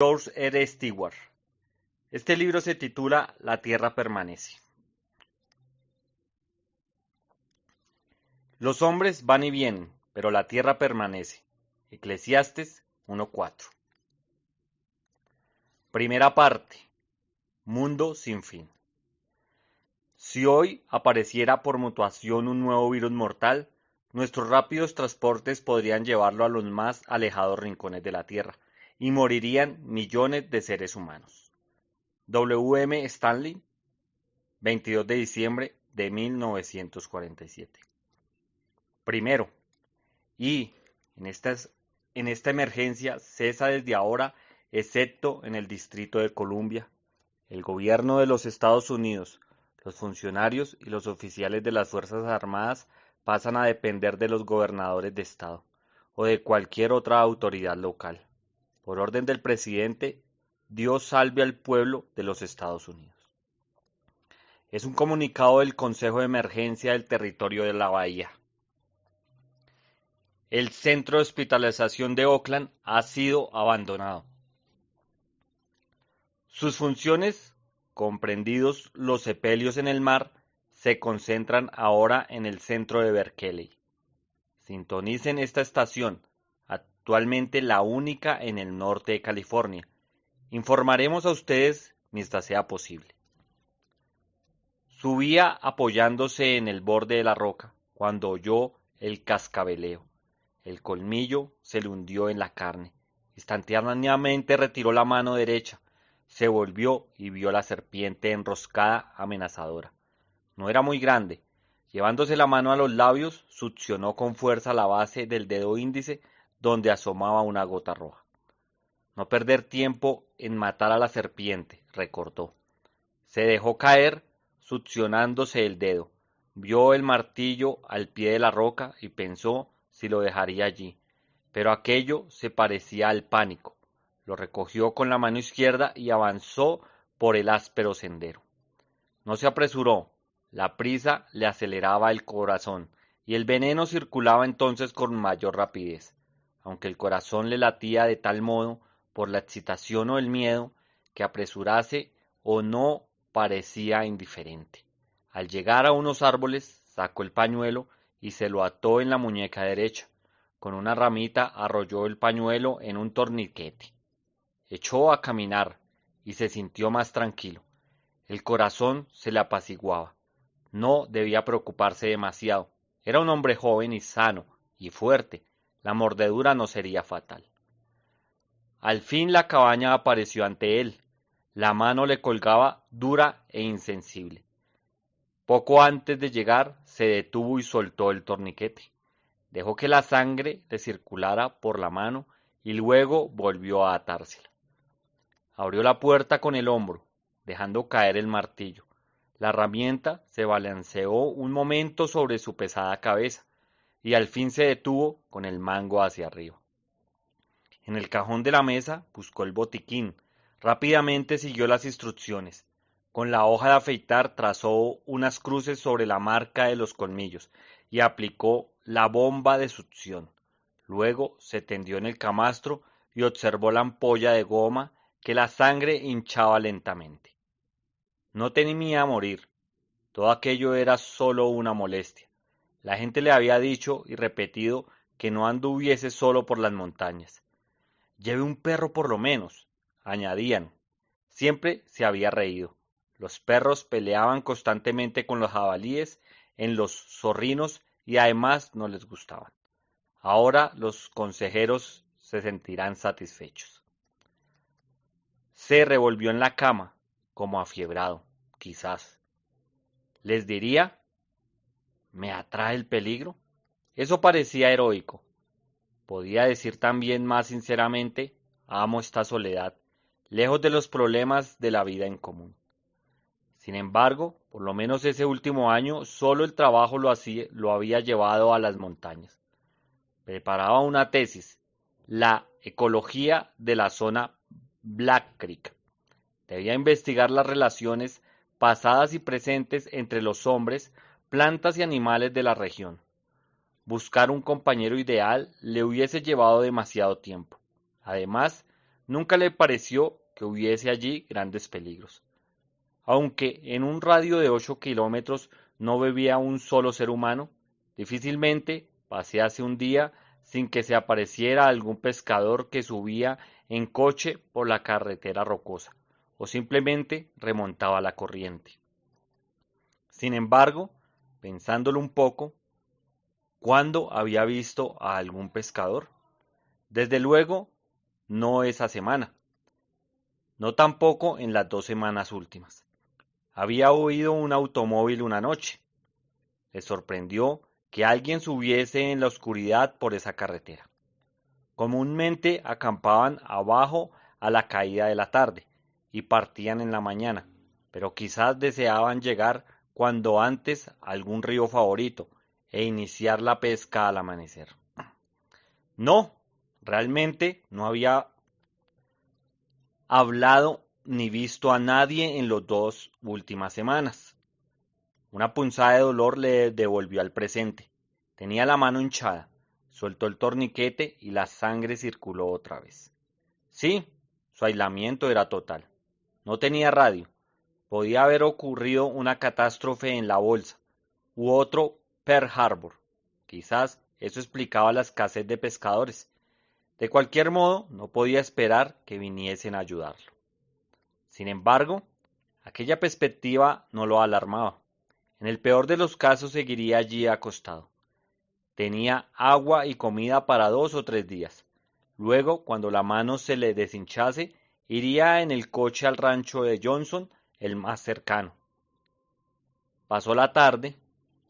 George R. Stewart. Este libro se titula La Tierra permanece. Los hombres van y vienen, pero la tierra permanece. Eclesiastes 1:4. Primera parte. Mundo sin fin. Si hoy apareciera por mutación un nuevo virus mortal, nuestros rápidos transportes podrían llevarlo a los más alejados rincones de la Tierra, y morirían millones de seres humanos. W. M. Stanley, 22 de diciembre de 1947. Primero, en esta emergencia cesa desde ahora, excepto en el Distrito de Columbia, el gobierno de los Estados Unidos, los funcionarios y los oficiales de las Fuerzas Armadas pasan a depender de los gobernadores de estado o de cualquier otra autoridad local. Por orden del presidente, Dios salve al pueblo de los Estados Unidos. Es un comunicado del Consejo de Emergencia del Territorio de la Bahía. El centro de hospitalización de Oakland ha sido abandonado. Sus funciones, comprendidos los sepelios en el mar, se concentran ahora en el centro de Berkeley. Sintonicen esta estación, actualmente la única en el norte de California. Informaremos a ustedes mientras sea posible. Subía apoyándose en el borde de la roca cuando oyó el cascabeleo. El colmillo se le hundió en la carne. Instantáneamente retiró la mano derecha. Se volvió y vio la serpiente enroscada amenazadora. No era muy grande. Llevándose la mano a los labios, succionó con fuerza la base del dedo índice donde asomaba una gota roja. No perder tiempo en matar a la serpiente, recordó. Se dejó caer, succionándose el dedo. Vio el martillo al pie de la roca y pensó si lo dejaría allí. Pero aquello se parecía al pánico. Lo recogió con la mano izquierda y avanzó por el áspero sendero. No se apresuró. La prisa le aceleraba el corazón y el veneno circulaba entonces con mayor rapidez. Aunque el corazón le latía de tal modo por la excitación o el miedo, que apresurarse o no parecía indiferente. Al llegar a unos árboles, sacó el pañuelo y se lo ató en la muñeca derecha. Con una ramita arrolló el pañuelo en un torniquete. Echó a caminar y se sintió más tranquilo. El corazón se le apaciguaba. No debía preocuparse demasiado. Era un hombre joven y sano y fuerte. La mordedura no sería fatal. Al fin la cabaña apareció ante él. La mano le colgaba dura e insensible. Poco antes de llegar, se detuvo y soltó el torniquete. Dejó que la sangre le circulara por la mano y luego volvió a atársela. Abrió la puerta con el hombro, dejando caer el martillo. La herramienta se balanceó un momento sobre su pesada cabeza y al fin se detuvo con el mango hacia arriba. En el cajón de la mesa buscó el botiquín. Rápidamente siguió las instrucciones. Con la hoja de afeitar trazó unas cruces sobre la marca de los colmillos y aplicó la bomba de succión. Luego se tendió en el camastro y observó la ampolla de goma que la sangre hinchaba lentamente. No temía morir. Todo aquello era solo una molestia. La gente le había dicho y repetido que no anduviese solo por las montañas. Lleve un perro por lo menos, añadían. Siempre se había reído. Los perros peleaban constantemente con los jabalíes en los zorrinos y además no les gustaban. Ahora los consejeros se sentirán satisfechos. Se revolvió en la cama, como afiebrado, quizás. ¿Les diría? ¿Me atrae el peligro? Eso parecía heroico. Podía decir también más sinceramente, amo esta soledad, lejos de los problemas de la vida en común. Sin embargo, por lo menos ese último año, solo el trabajo lo había llevado a las montañas. Preparaba una tesis, la ecología de la zona Black Creek. Debía investigar las relaciones pasadas y presentes entre los hombres, plantas y animales de la región. Buscar un compañero ideal le hubiese llevado demasiado tiempo. Además, Nunca le pareció que hubiese allí grandes peligros. Aunque en un radio de 8 kilómetros no vivía un solo ser humano, difícilmente pasease un día sin que se apareciera algún pescador que subía en coche por la carretera rocosa, o simplemente remontaba la corriente. Sin embargo, pensándolo un poco, ¿cuándo había visto a algún pescador? Desde luego, no esa semana, no tampoco en las 2 semanas últimas. Había oído un automóvil una noche. Le sorprendió que alguien subiese en la oscuridad por esa carretera. Comúnmente acampaban abajo a la caída de la tarde y partían en la mañana, pero quizás deseaban llegar cuando antes a algún río favorito e iniciar la pesca al amanecer. No, realmente no había hablado ni visto a nadie en las 2 últimas semanas. Una punzada de dolor le devolvió al presente. Tenía la mano hinchada. Soltó el torniquete y la sangre circuló otra vez. Sí, su aislamiento era total. No tenía radio. Podía haber ocurrido una catástrofe en la bolsa, u otro Pearl Harbor. Quizás eso explicaba la escasez de pescadores. De cualquier modo, no podía esperar que viniesen a ayudarlo. Sin embargo, aquella perspectiva no lo alarmaba. En el peor de los casos seguiría allí acostado. Tenía agua y comida para 2 o 3 días. Luego, cuando la mano se le deshinchase, iría en el coche al rancho de Johnson, el más cercano. Pasó la tarde.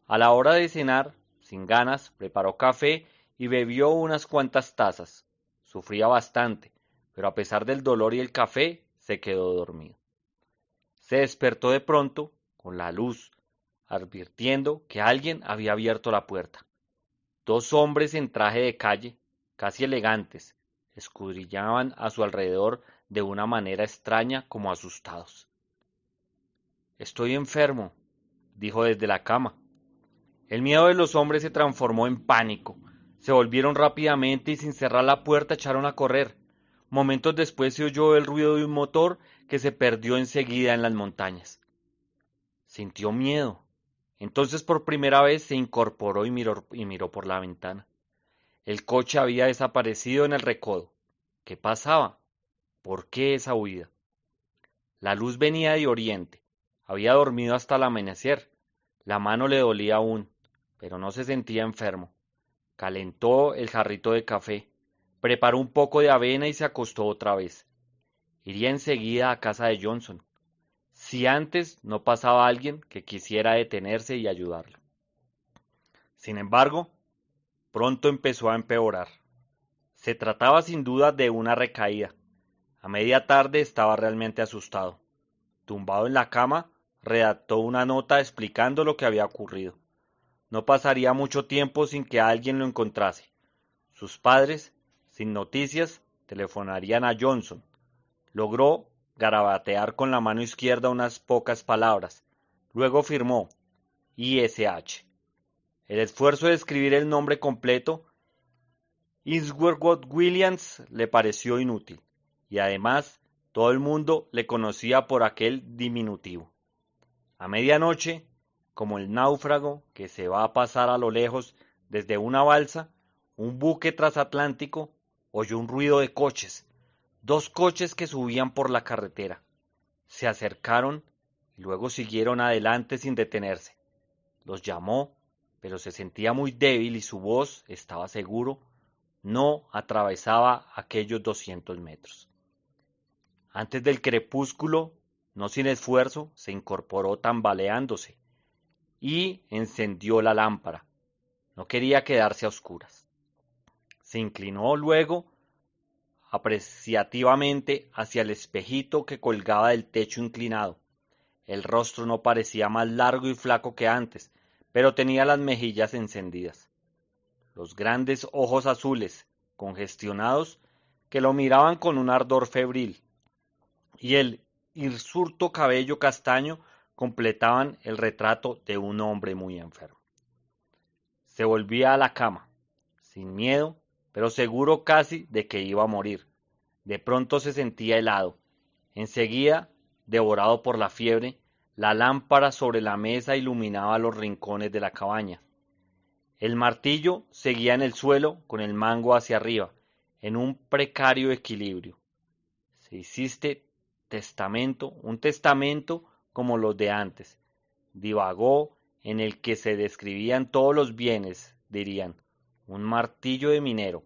A la hora de cenar, sin ganas, preparó café y bebió unas cuantas tazas. Sufría bastante, pero a pesar del dolor y el café, se quedó dormido. Se despertó de pronto, con la luz, advirtiendo que alguien había abierto la puerta. 2 hombres en traje de calle, casi elegantes, escudriñaban a su alrededor de una manera extraña como asustados. Estoy enfermo, dijo desde la cama. El miedo de los hombres se transformó en pánico. Se volvieron rápidamente y sin cerrar la puerta echaron a correr. Momentos después se oyó el ruido de un motor que se perdió enseguida en las montañas. Sintió miedo. Entonces por primera vez se incorporó y miró por la ventana. El coche había desaparecido en el recodo. ¿Qué pasaba? ¿Por qué esa huida? La luz venía de oriente. Había dormido hasta el amanecer. La mano le dolía aún, pero no se sentía enfermo. Calentó el jarrito de café, preparó un poco de avena y se acostó otra vez. Iría enseguida a casa de Johnson, si antes no pasaba alguien que quisiera detenerse y ayudarlo. Sin embargo, pronto empezó a empeorar. Se trataba sin duda de una recaída. A media tarde estaba realmente asustado. Tumbado en la cama, redactó una nota explicando lo que había ocurrido. No pasaría mucho tiempo sin que alguien lo encontrase. Sus padres, sin noticias, telefonarían a Johnson. Logró garabatear con la mano izquierda unas pocas palabras. Luego firmó ISH. El esfuerzo de escribir el nombre completo, Isherwood Williams, le pareció inútil, y además todo el mundo le conocía por aquel diminutivo. A medianoche, como el náufrago que se va a pasar a lo lejos desde una balsa, un buque transatlántico, oyó un ruido de coches, 2 coches que subían por la carretera. Se acercaron y luego siguieron adelante sin detenerse. Los llamó, pero se sentía muy débil y su voz, estaba seguro, no atravesaba aquellos 200 metros. Antes del crepúsculo, no sin esfuerzo, se incorporó tambaleándose y encendió la lámpara. No quería quedarse a oscuras. Se inclinó luego apreciativamente hacia el espejito que colgaba del techo inclinado. El rostro no parecía más largo y flaco que antes, pero tenía las mejillas encendidas. Los grandes ojos azules, congestionados, que lo miraban con un ardor febril, y el hirsuto cabello castaño completaban el retrato de un hombre muy enfermo. Se volvía a la cama, sin miedo, pero seguro casi de que iba a morir. De pronto se sentía helado. Enseguida, devorado por la fiebre, la lámpara sobre la mesa iluminaba los rincones de la cabaña. El martillo seguía en el suelo con el mango hacia arriba, en un precario equilibrio. Se hiciste un testamento como los de antes. Divagó en el que se describían todos los bienes, dirían, un martillo de minero,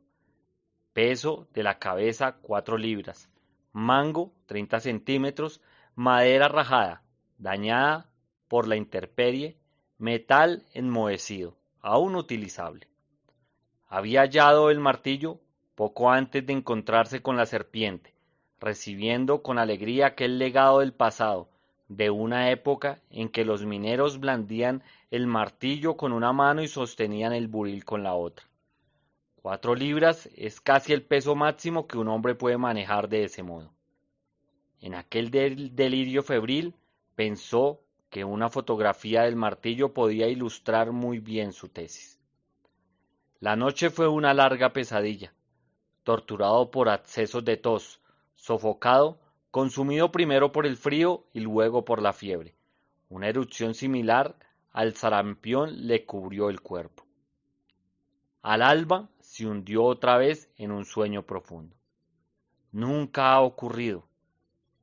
peso de la cabeza 4 libras, mango 30 centímetros, madera rajada, dañada por la intemperie, metal enmohecido, aún utilizable. Había hallado el martillo poco antes de encontrarse con la serpiente, recibiendo con alegría aquel legado del pasado, de una época en que los mineros blandían el martillo con una mano y sostenían el buril con la otra. 4 libras es casi el peso máximo que un hombre puede manejar de ese modo. En aquel delirio febril pensó que una fotografía del martillo podía ilustrar muy bien su tesis. La noche fue una larga pesadilla. Torturado por accesos de tos, sofocado, consumido primero por el frío y luego por la fiebre. Una erupción similar al sarampión le cubrió el cuerpo. Al alba se hundió otra vez en un sueño profundo. Nunca ha ocurrido.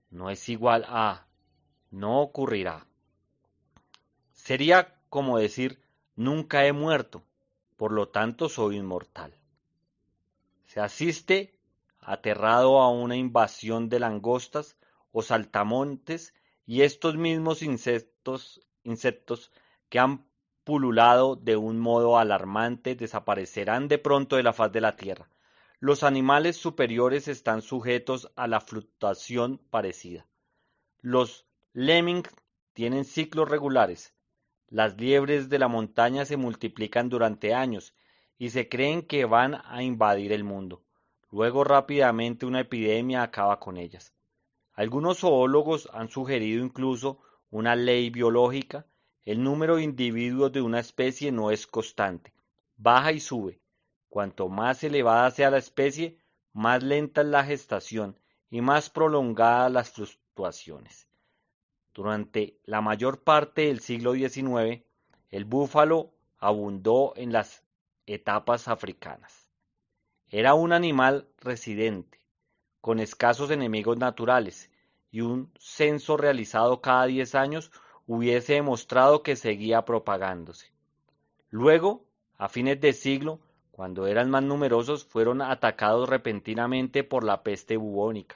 No es igual a no ocurrirá. Sería como decir nunca he muerto, por lo tanto soy inmortal. Se asiste aterrado a una invasión de langostas o saltamontes y estos mismos insectos que han pululado de un modo alarmante desaparecerán de pronto de la faz de la tierra. Los animales superiores están sujetos a la fluctuación parecida. Los lemmings tienen ciclos regulares. Las liebres de la montaña se multiplican durante años y se creen que van a invadir el mundo. Luego rápidamente una epidemia acaba con ellas. Algunos zoólogos han sugerido incluso una ley biológica. El número de individuos de una especie no es constante, baja y sube. Cuanto más elevada sea la especie, más lenta es la gestación y más prolongadas las fluctuaciones. Durante la mayor parte del siglo XIX, el búfalo abundó en las estepas africanas. Era un animal residente, con escasos enemigos naturales, y un censo realizado cada 10 años hubiese demostrado que seguía propagándose. Luego, a fines de siglo, cuando eran más numerosos, fueron atacados repentinamente por la peste bovina.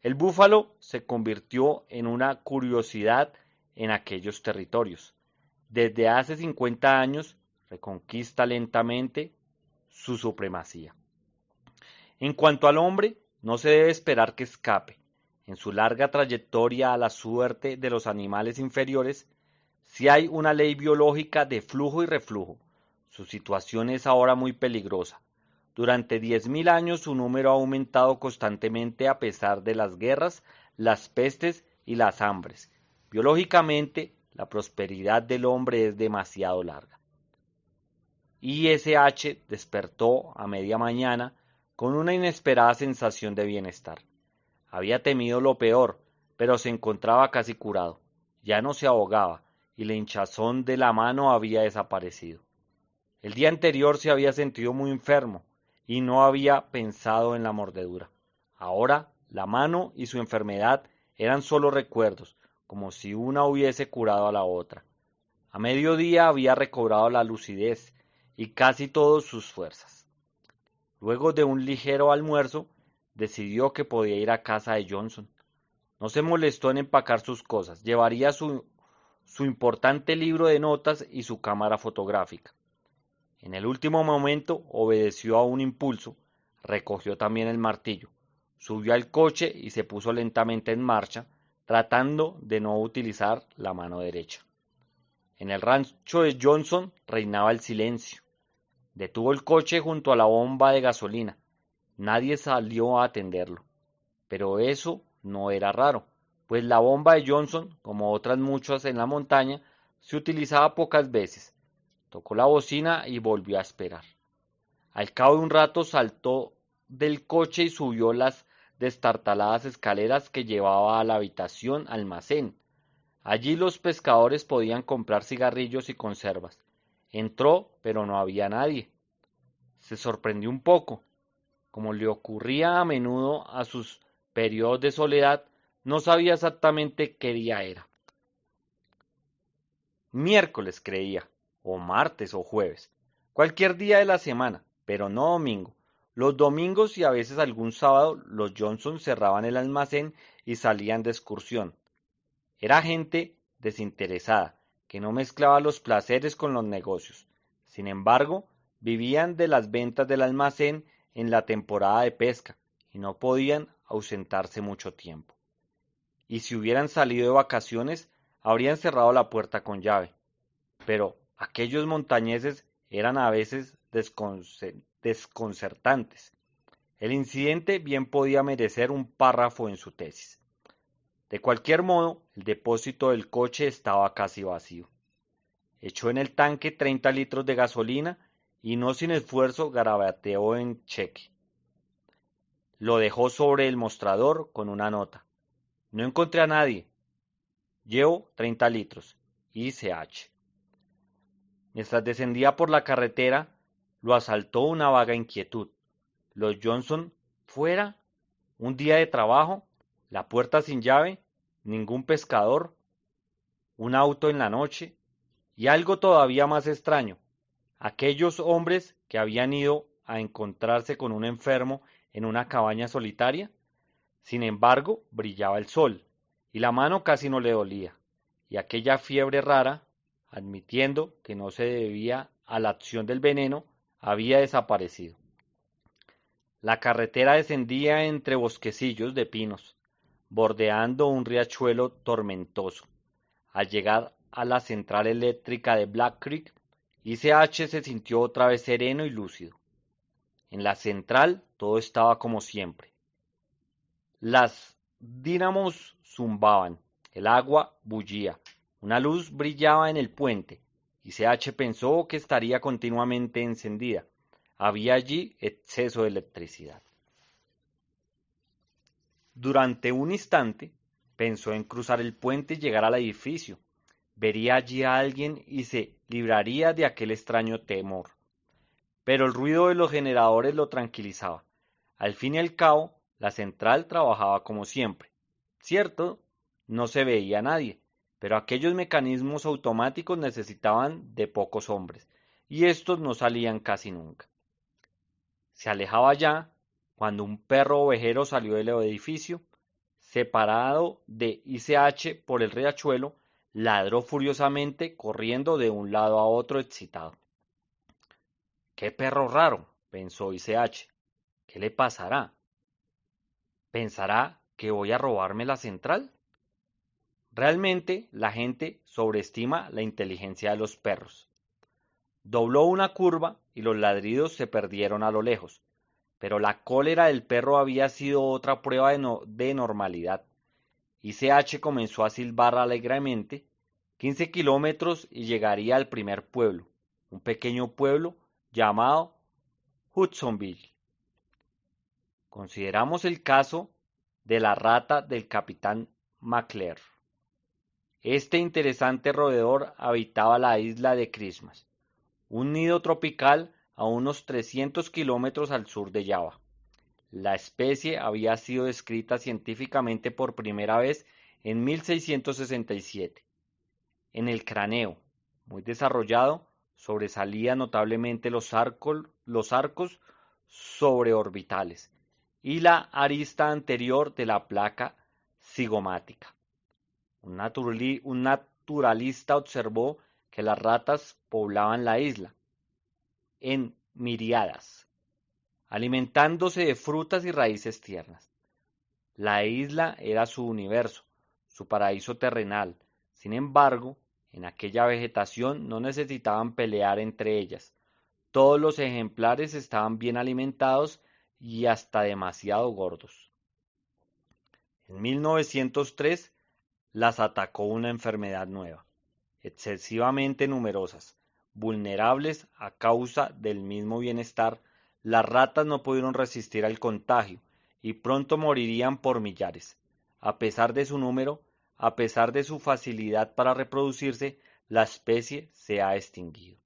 El búfalo se convirtió en una curiosidad en aquellos territorios. Desde hace 50 años reconquista lentamente su supremacía. En cuanto al hombre, no se debe esperar que escape. En su larga trayectoria a la suerte de los animales inferiores, si hay una ley biológica de flujo y reflujo. Su situación es ahora muy peligrosa. Durante 10.000 años su número ha aumentado constantemente a pesar de las guerras, las pestes y las hambres. Biológicamente, la prosperidad del hombre es demasiado larga. ISH despertó a media mañana con una inesperada sensación de bienestar. Había temido lo peor, pero se encontraba casi curado. Ya no se ahogaba y la hinchazón de la mano había desaparecido. El día anterior se había sentido muy enfermo y no había pensado en la mordedura. Ahora la mano y su enfermedad eran solo recuerdos, como si una hubiese curado a la otra. A mediodía había recobrado la lucidez y casi todas sus fuerzas. Luego de un ligero almuerzo, decidió que podía ir a casa de Johnson. No se molestó en empacar sus cosas, llevaría su importante libro de notas y su cámara fotográfica. En el último momento obedeció a un impulso, recogió también el martillo, subió al coche y se puso lentamente en marcha, tratando de no utilizar la mano derecha. En el rancho de Johnson reinaba el silencio. Detuvo el coche junto a la bomba de gasolina. Nadie salió a atenderlo. Pero eso no era raro, pues la bomba de Johnson, como otras muchas en la montaña, se utilizaba pocas veces. Tocó la bocina y volvió a esperar. Al cabo de un rato saltó del coche y subió las destartaladas escaleras que llevaba a la habitación almacén. Allí los pescadores podían comprar cigarrillos y conservas. Entró, pero no había nadie. Se sorprendió un poco. Como le ocurría a menudo a sus periodos de soledad, no sabía exactamente qué día era. Miércoles creía, o martes o jueves, cualquier día de la semana, pero no domingo. Los domingos y a veces algún sábado los Johnson cerraban el almacén y salían de excursión. Era gente desinteresada, que no mezclaba los placeres con los negocios. Sin embargo, vivían de las ventas del almacén en la temporada de pesca y no podían ausentarse mucho tiempo. Y si hubieran salido de vacaciones, habrían cerrado la puerta con llave. Pero aquellos montañeses eran a veces desconcertantes. El incidente bien podía merecer un párrafo en su tesis. De cualquier modo, el depósito del coche estaba casi vacío. Echó en el tanque 30 litros de gasolina y no sin esfuerzo garabateó en cheque. Lo dejó sobre el mostrador con una nota. No encontré a nadie. Llevo 30 litros. ICH. Mientras descendía por la carretera, lo asaltó una vaga inquietud. Los Johnson fuera, un día de trabajo, la puerta sin llave, ningún pescador, un auto en la noche, y algo todavía más extraño, aquellos hombres que habían ido a encontrarse con un enfermo en una cabaña solitaria. Sin embargo, brillaba el sol, y la mano casi no le dolía, y aquella fiebre rara, admitiendo que no se debía a la acción del veneno, había desaparecido. La carretera descendía entre bosquecillos de pinos, bordeando un riachuelo tormentoso. Al llegar a la central eléctrica de Black Creek, ICH se sintió otra vez sereno y lúcido. En la central todo estaba como siempre. Las dínamos zumbaban, el agua bullía, una luz brillaba en el puente. ICH pensó que estaría continuamente encendida. Había allí exceso de electricidad. Durante un instante pensó en cruzar el puente y llegar al edificio. Vería allí a alguien y se libraría de aquel extraño temor. Pero el ruido de los generadores lo tranquilizaba. Al fin y al cabo, la central trabajaba como siempre. Cierto, no se veía a nadie, pero aquellos mecanismos automáticos necesitaban de pocos hombres, y estos no salían casi nunca. Se alejaba ya cuando un perro ovejero salió del edificio, separado de ICH por el riachuelo, ladró furiosamente, corriendo de un lado a otro excitado. ¡Qué perro raro!, pensó ICH. ¿Qué le pasará? ¿Pensará que voy a robarme la central? Realmente la gente sobreestima la inteligencia de los perros. Dobló una curva y los ladridos se perdieron a lo lejos, pero la cólera del perro había sido otra prueba de normalidad. ICH comenzó a silbar alegremente. 15 kilómetros y llegaría al primer pueblo, un pequeño pueblo llamado Hudsonville. Consideramos el caso de la rata del capitán McClure. Este interesante roedor habitaba la isla de Christmas, un nido tropical a unos 300 kilómetros al sur de Java. La especie había sido descrita científicamente por primera vez en 1667. En el cráneo, muy desarrollado, sobresalían notablemente los arcos sobreorbitales y la arista anterior de la placa cigomática. Un naturalista observó que las ratas poblaban la isla en miríadas, alimentándose de frutas y raíces tiernas. La isla era su universo, su paraíso terrenal. Sin embargo, en aquella vegetación no necesitaban pelear entre ellas. Todos los ejemplares estaban bien alimentados y hasta demasiado gordos. En 1903 las atacó una enfermedad nueva, excesivamente numerosas, vulnerables a causa del mismo bienestar, las ratas no pudieron resistir al contagio y pronto morirían por millares. A pesar de su número, a pesar de su facilidad para reproducirse, la especie se ha extinguido.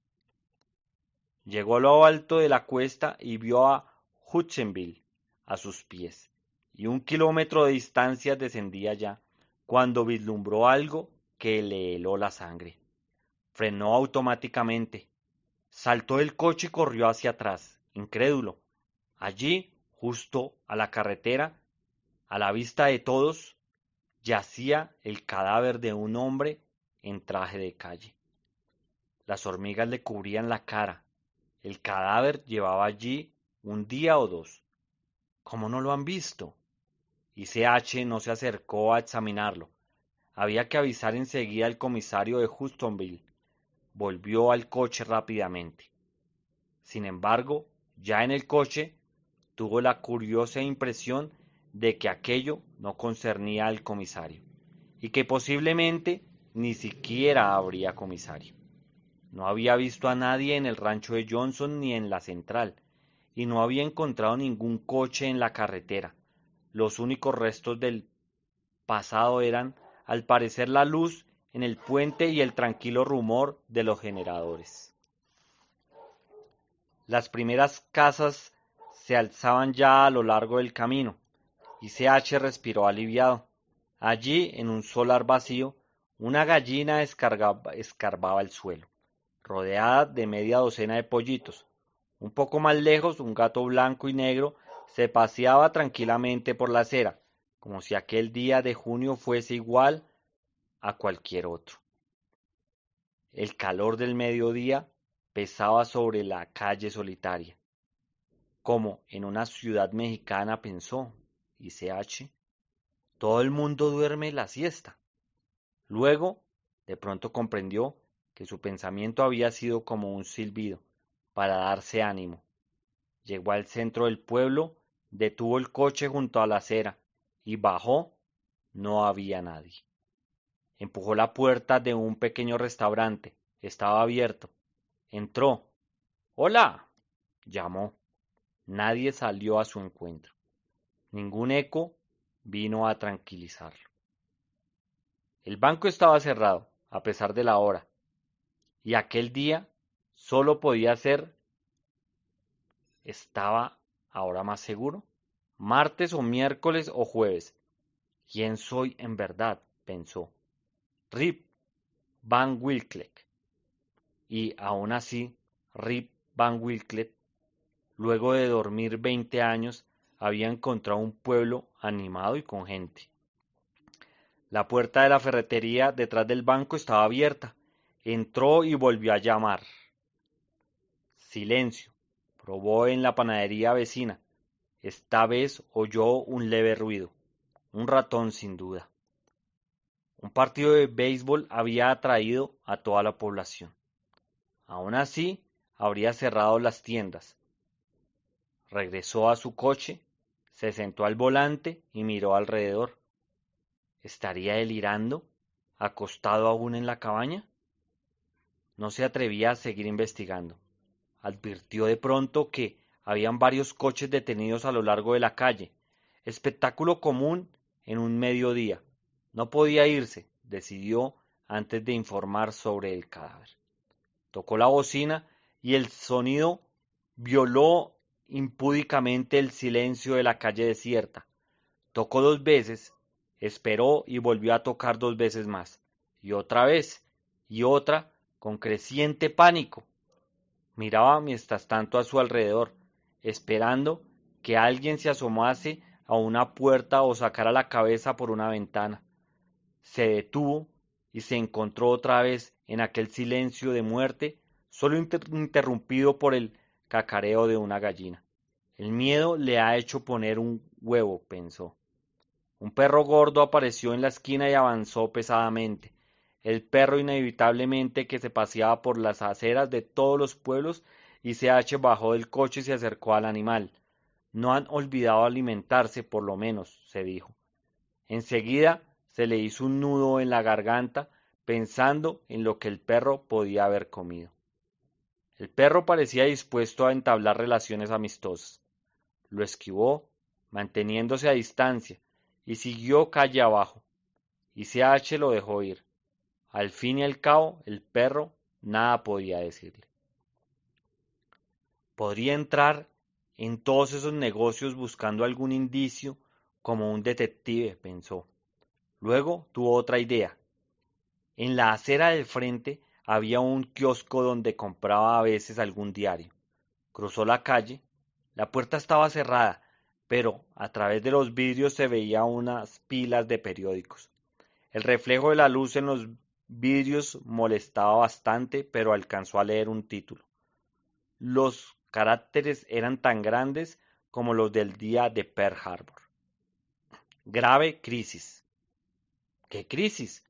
Llegó a lo alto de la cuesta y vio a Hudsonville a sus pies, y 1 kilómetro de distancia descendía ya, cuando vislumbró algo que le heló la sangre. Frenó automáticamente, saltó del coche y corrió hacia atrás, incrédulo. Allí, justo a la carretera, a la vista de todos, yacía el cadáver de un hombre en traje de calle. Las hormigas le cubrían la cara. El cadáver llevaba allí un día o dos. ¿Cómo no lo han visto? Y CH no se acercó a examinarlo. Había que avisar enseguida al comisario de Hudsonville. Volvió al coche rápidamente. Sin embargo, ya en el coche, tuvo la curiosa impresión de que aquello no concernía al comisario, y que posiblemente ni siquiera habría comisario. No había visto a nadie en el rancho de Johnson ni en la central, y no había encontrado ningún coche en la carretera. Los únicos restos del pasado eran, al parecer, la luz en el puente y el tranquilo rumor de los generadores. Las primeras casas se alzaban ya a lo largo del camino, y CH respiró aliviado. Allí, en un solar vacío, una gallina escarbaba el suelo, rodeada de media docena de pollitos. Un poco más lejos, un gato blanco y negro se paseaba tranquilamente por la acera, como si aquel día de junio fuese igual a cualquier otro. El calor del mediodía pesaba sobre la calle solitaria, como en una ciudad mexicana, pensó, y CH. Todo el mundo duerme la siesta. Luego, de pronto comprendió que su pensamiento había sido como un silbido, para darse ánimo. Llegó al centro del pueblo, detuvo el coche junto a la acera y bajó. No había nadie. Empujó la puerta de un pequeño restaurante. Estaba abierto. Entró. ¡Hola!, llamó. Nadie salió a su encuentro. Ningún eco vino a tranquilizarlo. El banco estaba cerrado, a pesar de la hora, y aquel día solo podía ser. ¿Estaba ahora más seguro? ¿Martes o miércoles o jueves? ¿Quién soy en verdad?, pensó. Rip Van Winkle. Y aún así, Rip Van Winkle, luego de dormir 20 años, había encontrado un pueblo animado y con gente. La puerta de la ferretería detrás del banco estaba abierta. Entró y volvió a llamar. Silencio. Probó en la panadería vecina. Esta vez oyó un leve ruido. Un ratón, sin duda. Un partido de béisbol había atraído a toda la población. Aún así, habría cerrado las tiendas. Regresó a su coche, se sentó al volante y miró alrededor. ¿Estaría delirando, acostado aún en la cabaña? No se atrevía a seguir investigando. Advirtió de pronto que habían varios coches detenidos a lo largo de la calle. Espectáculo común en un mediodía. No podía irse, decidió antes de informar sobre el cadáver. Tocó la bocina y el sonido violó impúdicamente el silencio de la calle desierta. Tocó 2 veces, esperó y volvió a tocar 2 veces más, y otra vez, y otra, con creciente pánico. Miraba mientras tanto a su alrededor, esperando que alguien se asomase a una puerta o sacara la cabeza por una ventana. Se detuvo y se encontró otra vez en aquel silencio de muerte, solo interrumpido por el cacareo de una gallina. El miedo le ha hecho poner un huevo, pensó. Un perro gordo apareció en la esquina y avanzó pesadamente. El perro inevitablemente que se paseaba por las aceras de todos los pueblos, y CH bajó del coche y se acercó al animal. No han olvidado alimentarse, por lo menos, se dijo. Enseguida se le hizo un nudo en la garganta, pensando en lo que el perro podía haber comido. El perro parecía dispuesto a entablar relaciones amistosas. Lo esquivó, manteniéndose a distancia, y siguió calle abajo. Y CH lo dejó ir. Al fin y al cabo, el perro nada podía decirle. Podría entrar en todos esos negocios buscando algún indicio, como un detective, pensó. Luego tuvo otra idea. En la acera del frente había un kiosco donde compraba a veces algún diario. Cruzó la calle. La puerta estaba cerrada, pero a través de los vidrios se veía unas pilas de periódicos. El reflejo de la luz en los vidrios molestaba bastante, pero alcanzó a leer un título. Los caracteres eran tan grandes como los del día de Pearl Harbor. Grave crisis. ¿Qué crisis?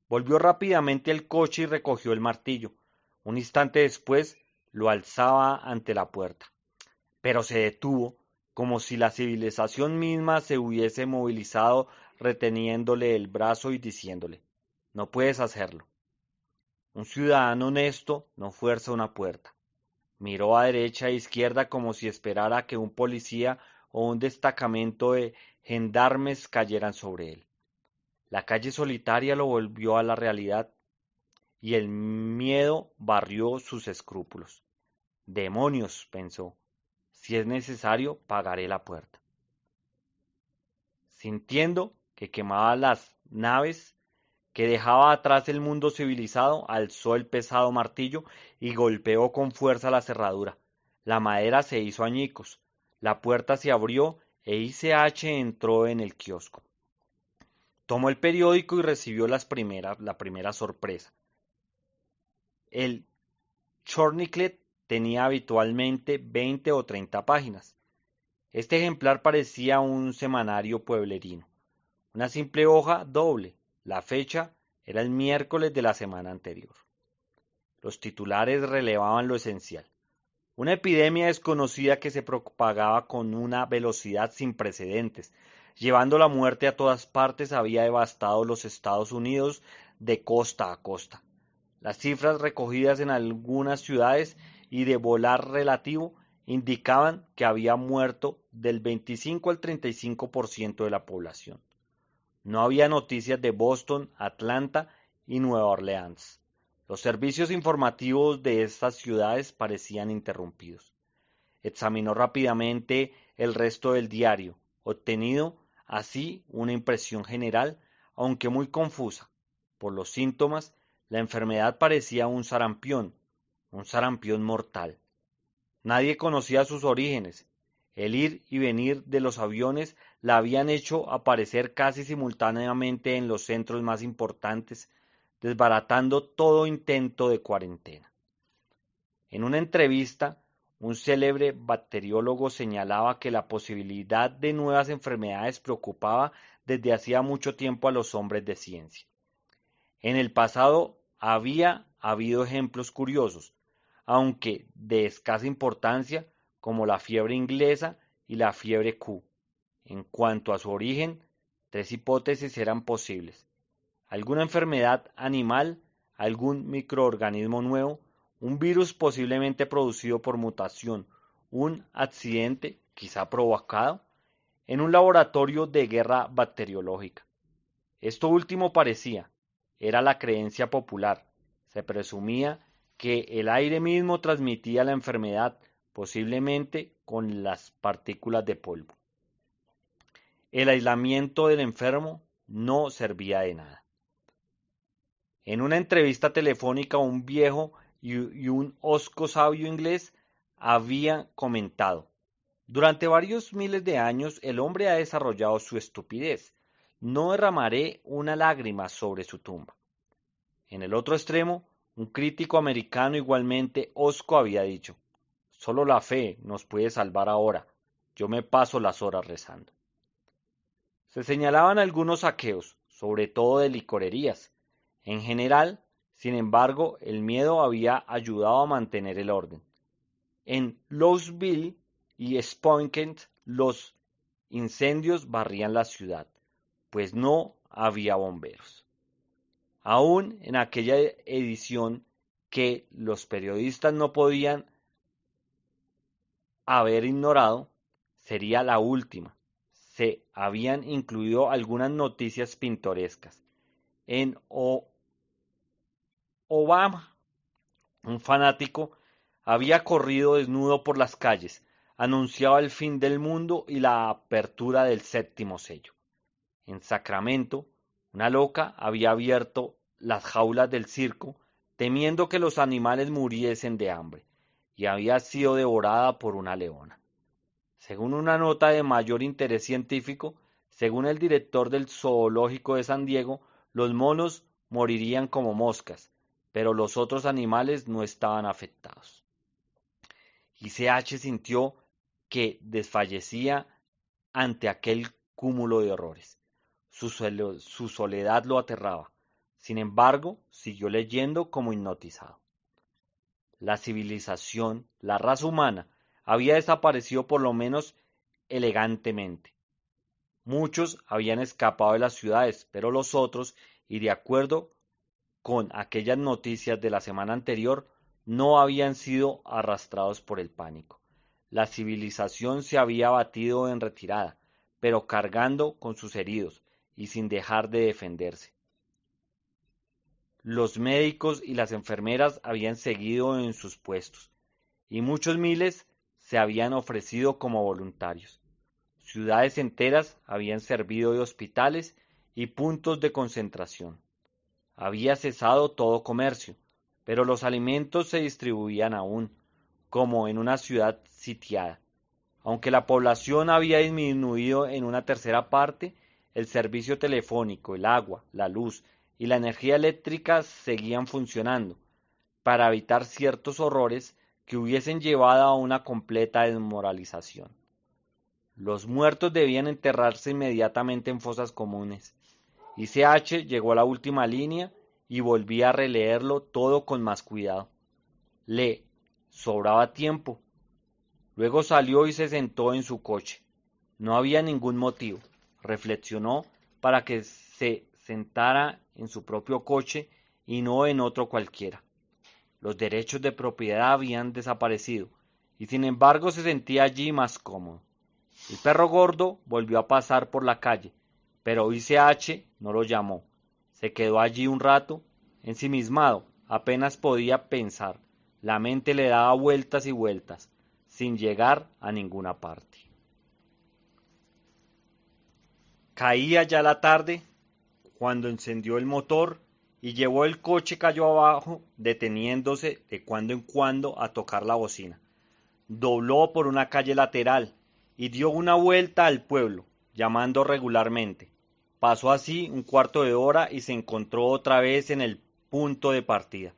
Volvió rápidamente al coche y recogió el martillo. Un instante después lo alzaba ante la puerta. Pero se detuvo, como si la civilización misma se hubiese movilizado reteniéndole el brazo y diciéndole, no puedes hacerlo. Un ciudadano honesto no fuerza una puerta. Miró a derecha e izquierda como si esperara que un policía o un destacamento de gendarmes cayeran sobre él. La calle solitaria lo volvió a la realidad y el miedo barrió sus escrúpulos. Demonios, pensó, si es necesario, pagaré la puerta. Sintiendo que quemaba las naves, que dejaba atrás el mundo civilizado, alzó el pesado martillo y golpeó con fuerza la cerradura. La madera se hizo añicos, la puerta se abrió e ICH entró en el kiosco. Tomó el periódico y recibió la primera sorpresa. El Chroniclet tenía habitualmente 20 o 30 páginas. Este ejemplar parecía un semanario pueblerino. Una simple hoja doble. La fecha era el miércoles de la semana anterior. Los titulares relevaban lo esencial. Una epidemia desconocida que se propagaba con una velocidad sin precedentes, llevando la muerte a todas partes, había devastado los Estados Unidos de costa a costa. Las cifras recogidas en algunas ciudades y de volar relativo indicaban que había muerto del 25 al 35% de la población. No había noticias de Boston, Atlanta y Nueva Orleans. Los servicios informativos de estas ciudades parecían interrumpidos. Examinó rápidamente el resto del diario, obtenido así una impresión general, aunque muy confusa. Por los síntomas, la enfermedad parecía un sarampión mortal. Nadie conocía sus orígenes. El ir y venir de los aviones la habían hecho aparecer casi simultáneamente en los centros más importantes, desbaratando todo intento de cuarentena. En una entrevista, un célebre bacteriólogo señalaba que la posibilidad de nuevas enfermedades preocupaba desde hacía mucho tiempo a los hombres de ciencia. En el pasado había habido ejemplos curiosos, aunque de escasa importancia, como la fiebre inglesa y la fiebre Q. En cuanto a su origen, tres hipótesis eran posibles: alguna enfermedad animal, algún microorganismo nuevo, un virus posiblemente producido por mutación, un accidente, quizá provocado, en un laboratorio de guerra bacteriológica. Esto último era la creencia popular. Se presumía que el aire mismo transmitía la enfermedad, posiblemente con las partículas de polvo. El aislamiento del enfermo no servía de nada. En una entrevista telefónica, un viejo y un hosco sabio inglés había comentado: durante varios miles de años el hombre ha desarrollado su estupidez. No derramaré una lágrima sobre su tumba. En el otro extremo, un crítico americano igualmente hosco había dicho: solo la fe nos puede salvar ahora. Yo me paso las horas rezando. Se señalaban algunos saqueos, sobre todo de licorerías. En general, sin embargo, el miedo había ayudado a mantener el orden. En Louisville y Spokane los incendios barrían la ciudad, pues no había bomberos. Aún en aquella edición que los periodistas no podían haber ignorado sería la última. Se habían incluido algunas noticias pintorescas. En Obama, un fanático había corrido desnudo por las calles, anunciaba el fin del mundo y la apertura del séptimo sello. En Sacramento, una loca había abierto las jaulas del circo, temiendo que los animales muriesen de hambre, y había sido devorada por una leona. Según una nota de mayor interés científico, según el director del zoológico de San Diego, los monos morirían como moscas, pero los otros animales no estaban afectados. Y CH sintió que desfallecía ante aquel cúmulo de horrores. Su soledad lo aterraba. Sin embargo, siguió leyendo como hipnotizado. La civilización, la raza humana, había desaparecido por lo menos elegantemente. Muchos habían escapado de las ciudades, pero los otros, y de acuerdo con aquellas noticias de la semana anterior, no habían sido arrastrados por el pánico. La civilización se había batido en retirada, pero cargando con sus heridos y sin dejar de defenderse. Los médicos y las enfermeras habían seguido en sus puestos, y muchos miles se habían ofrecido como voluntarios. Ciudades enteras habían servido de hospitales y puntos de concentración. Había cesado todo comercio, pero los alimentos se distribuían aún, como en una ciudad sitiada. Aunque la población había disminuido en una tercera parte, el servicio telefónico, el agua, la luz y la energía eléctrica seguían funcionando, para evitar ciertos horrores que hubiesen llevado a una completa desmoralización. Los muertos debían enterrarse inmediatamente en fosas comunes. ICH llegó a la última línea y volví a releerlo todo con más cuidado. Le sobraba tiempo. Luego salió y se sentó en su coche. No había ningún motivo, reflexionó, para que se sentara en su propio coche y no en otro cualquiera. Los derechos de propiedad habían desaparecido, y sin embargo se sentía allí más cómodo. El perro gordo volvió a pasar por la calle, pero ICH no lo llamó. Se quedó allí un rato, ensimismado, apenas podía pensar. La mente le daba vueltas y vueltas, sin llegar a ninguna parte. Caía ya la tarde cuando encendió el motor y llevó el coche cayó abajo, deteniéndose de cuando en cuando a tocar la bocina. Dobló por una calle lateral y dio una vuelta al pueblo, llamando regularmente. Pasó así un cuarto de hora y se encontró otra vez en el punto de partida.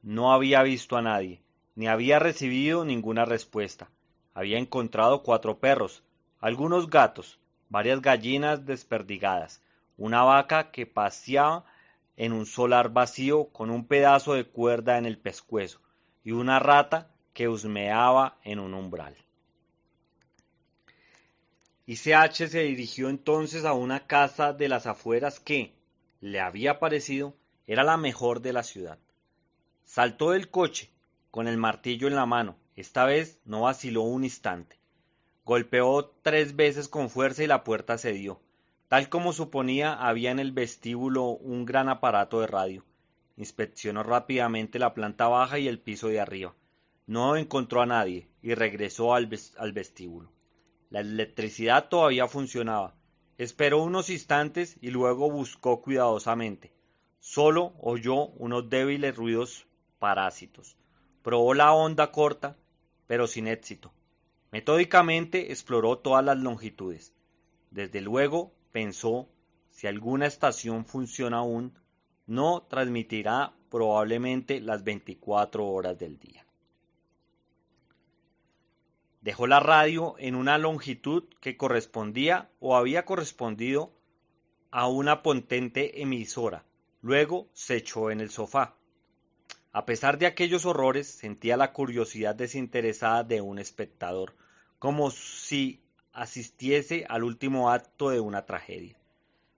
No había visto a nadie, ni había recibido ninguna respuesta. Había encontrado 4 perros, algunos gatos, varias gallinas desperdigadas, una vaca que paseaba en un solar vacío con un pedazo de cuerda en el pescuezo y una rata que husmeaba en un umbral. ICH se dirigió entonces a una casa de las afueras que, le había parecido, era la mejor de la ciudad. Saltó del coche, con el martillo en la mano. Esta vez no vaciló un instante. Golpeó 3 veces con fuerza y la puerta cedió. Tal como suponía, había en el vestíbulo un gran aparato de radio. Inspeccionó rápidamente la planta baja y el piso de arriba. No encontró a nadie y regresó al vestíbulo. La electricidad todavía funcionaba. Esperó unos instantes y luego buscó cuidadosamente. Solo oyó unos débiles ruidos parásitos. Probó la onda corta, pero sin éxito. Metódicamente exploró todas las longitudes. Desde luego, pensó, si alguna estación funciona aún, no transmitirá probablemente las 24 horas del día. Dejó la radio en una longitud que correspondía o había correspondido a una potente emisora. Luego se echó en el sofá. A pesar de aquellos horrores, sentía la curiosidad desinteresada de un espectador, como si asistiese al último acto de una tragedia.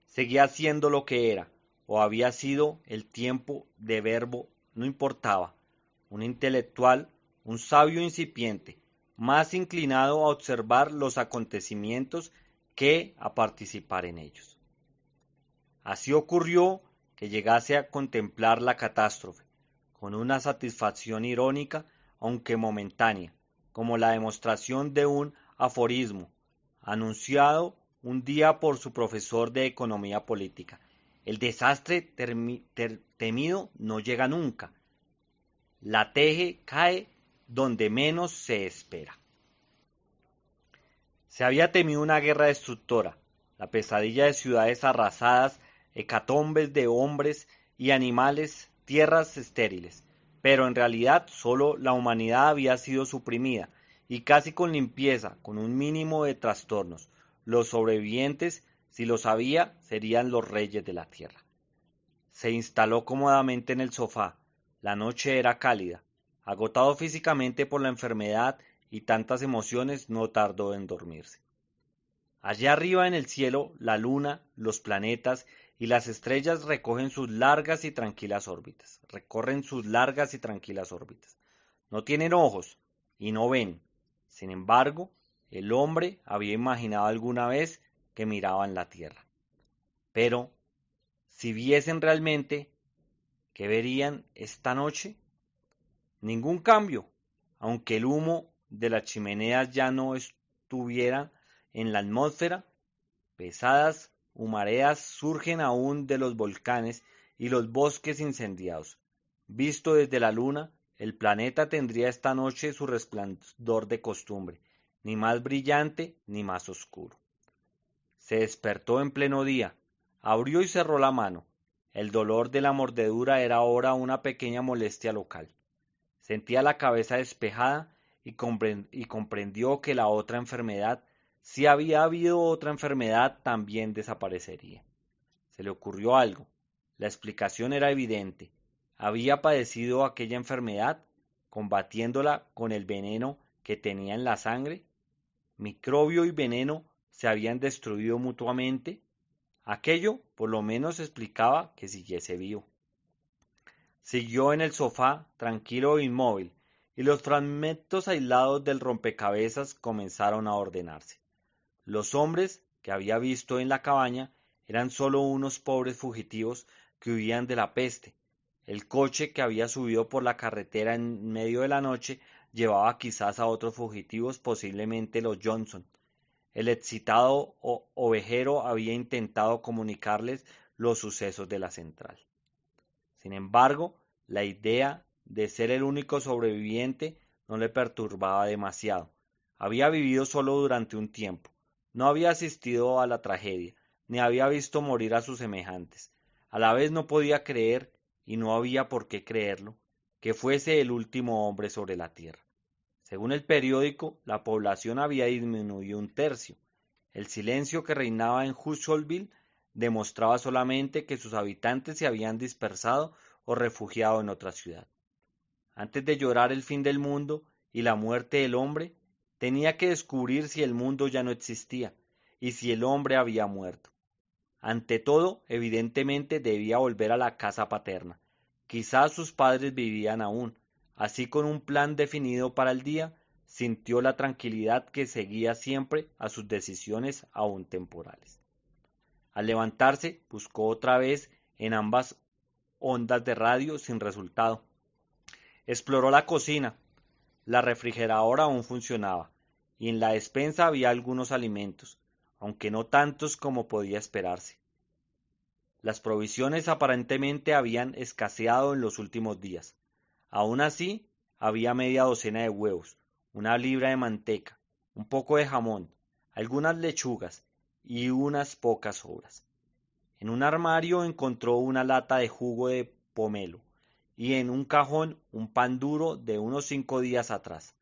Seguía siendo lo que era, o había sido el tiempo de verbo, no importaba. un intelectual, un sabio incipiente, más inclinado a observar los acontecimientos que a participar en ellos. Así ocurrió que llegase a contemplar la catástrofe, con una satisfacción irónica, aunque momentánea, como la demostración de un aforismo, anunciado un día por su profesor de economía política. El desastre temido no llega nunca. La teje cae donde menos se espera. Se había temido una guerra destructora, la pesadilla de ciudades arrasadas, hecatombes de hombres y animales, tierras estériles, pero en realidad solo la humanidad había sido suprimida, y casi con limpieza, con un mínimo de trastornos. Los sobrevivientes, si los había, serían los reyes de la tierra. Se instaló cómodamente en el sofá. La noche era cálida. Agotado físicamente por la enfermedad y tantas emociones, no tardó en dormirse. Allá arriba en el cielo, la luna, los planetas y las estrellas recogen sus largas y tranquilas órbitas, recorren sus largas y tranquilas órbitas. No tienen ojos y no ven. Sin embargo, el hombre había imaginado alguna vez que miraban la Tierra. Pero, si viesen realmente, ¿qué verían esta noche? Ningún cambio, aunque el humo de las chimeneas ya no estuviera en la atmósfera. Pesadas humaredas surgen aún de los volcanes y los bosques incendiados. Visto desde la luna, el planeta tendría esta noche su resplandor de costumbre, ni más brillante ni más oscuro. Se despertó en pleno día, abrió y cerró la mano. El dolor de la mordedura era ahora una pequeña molestia local. Sentía la cabeza despejada y comprendió que la otra enfermedad, si había habido otra enfermedad, también desaparecería. Se le ocurrió algo. La explicación era evidente. Había padecido aquella enfermedad, combatiéndola con el veneno que tenía en la sangre. Microbio y veneno se habían destruido mutuamente. Aquello, por lo menos, explicaba que siguiese vivo. Siguió en el sofá, tranquilo e inmóvil, y los fragmentos aislados del rompecabezas comenzaron a ordenarse. Los hombres que había visto en la cabaña eran solo unos pobres fugitivos que huían de la peste. El coche que había subido por la carretera en medio de la noche llevaba quizás a otros fugitivos, posiblemente los Johnson. El excitado ovejero había intentado comunicarles los sucesos de la central. Sin embargo, la idea de ser el único sobreviviente no le perturbaba demasiado. Había vivido solo durante un tiempo. No había asistido a la tragedia, ni había visto morir a sus semejantes. A la vez no podía creer, y no había por qué creerlo, que fuese el último hombre sobre la tierra. Según el periódico, la población había disminuido un tercio. El silencio que reinaba en Hushouville demostraba solamente que sus habitantes se habían dispersado o refugiado en otra ciudad. Antes de llorar el fin del mundo y la muerte del hombre, tenía que descubrir si el mundo ya no existía y si el hombre había muerto. Ante todo, evidentemente debía volver a la casa paterna. Quizás sus padres vivían aún. Así, con un plan definido para el día, sintió la tranquilidad que seguía siempre a sus decisiones aún temporales. Al levantarse, buscó otra vez en ambas ondas de radio sin resultado. Exploró la cocina. La refrigeradora aún funcionaba, y en la despensa había algunos alimentos, aunque no tantos como podía esperarse. Las provisiones aparentemente habían escaseado en los últimos días. Aun así, había media docena de huevos, una libra de manteca, un poco de jamón, algunas lechugas y unas pocas sobras. En un armario encontró una lata de jugo de pomelo y en un cajón un pan duro de unos 5 días atrás,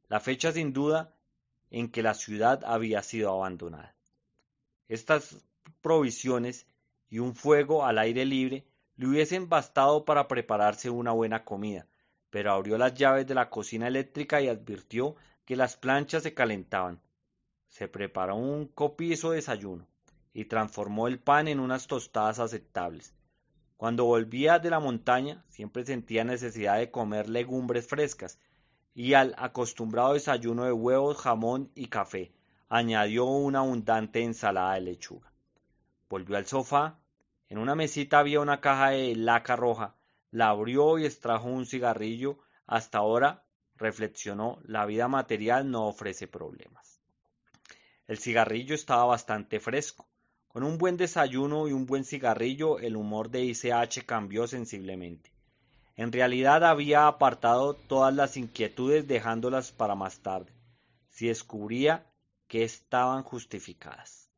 la fecha sin duda en que la ciudad había sido abandonada. Estas provisiones y un fuego al aire libre le hubiesen bastado para prepararse una buena comida, pero abrió las llaves de la cocina eléctrica y advirtió que las planchas se calentaban. Se preparó un copizo desayuno y transformó el pan en unas tostadas aceptables. Cuando volvía de la montaña, siempre sentía necesidad de comer legumbres frescas, y al acostumbrado desayuno de huevos, jamón y café, añadió una abundante ensalada de lechuga. Volvió al sofá. En una mesita había una caja de laca roja. La abrió y extrajo un cigarrillo. Hasta ahora, reflexionó, la vida material no ofrece problemas. El cigarrillo estaba bastante fresco. Con un buen desayuno y un buen cigarrillo, el humor de ICH cambió sensiblemente. En realidad había apartado todas las inquietudes dejándolas para más tarde, si descubría que estaban justificadas.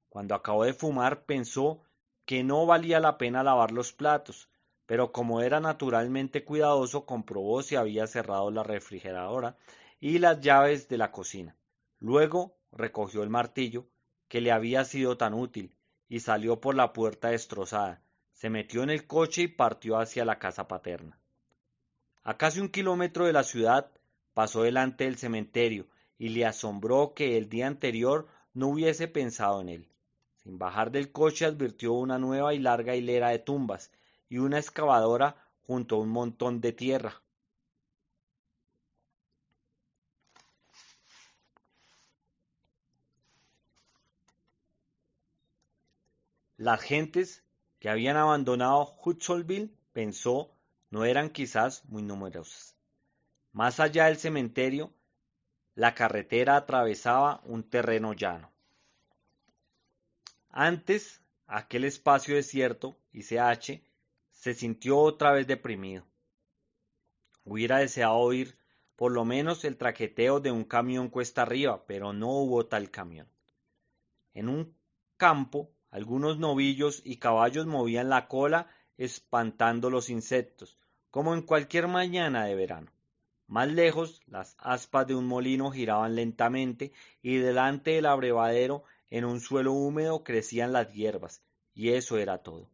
Cuando acabó de fumar pensó que no valía la pena lavar los platos, pero como era naturalmente cuidadoso comprobó si había cerrado la refrigeradora y las llaves de la cocina. Luego recogió el martillo, que le había sido tan útil, y salió por la puerta destrozada. Se metió en el coche y partió hacia la casa paterna. A casi 1 kilómetro de la ciudad pasó delante del cementerio y le asombró que el día anterior no hubiese pensado en él. Sin bajar del coche advirtió una nueva y larga hilera de tumbas y una excavadora junto a un montón de tierra. Las gentes que habían abandonado Hudsonville, pensó, no eran quizás muy numerosas. Más allá del cementerio, la carretera atravesaba un terreno llano. Antes, aquel espacio desierto, ICH, se sintió otra vez deprimido. Hubiera deseado oír por lo menos el traqueteo de un camión cuesta arriba, pero no hubo tal camión. En un campo, algunos novillos y caballos movían la cola espantando los insectos, como en cualquier mañana de verano. Más lejos, las aspas de un molino giraban lentamente y delante del abrevadero, en un suelo húmedo, crecían las hierbas, y eso era todo.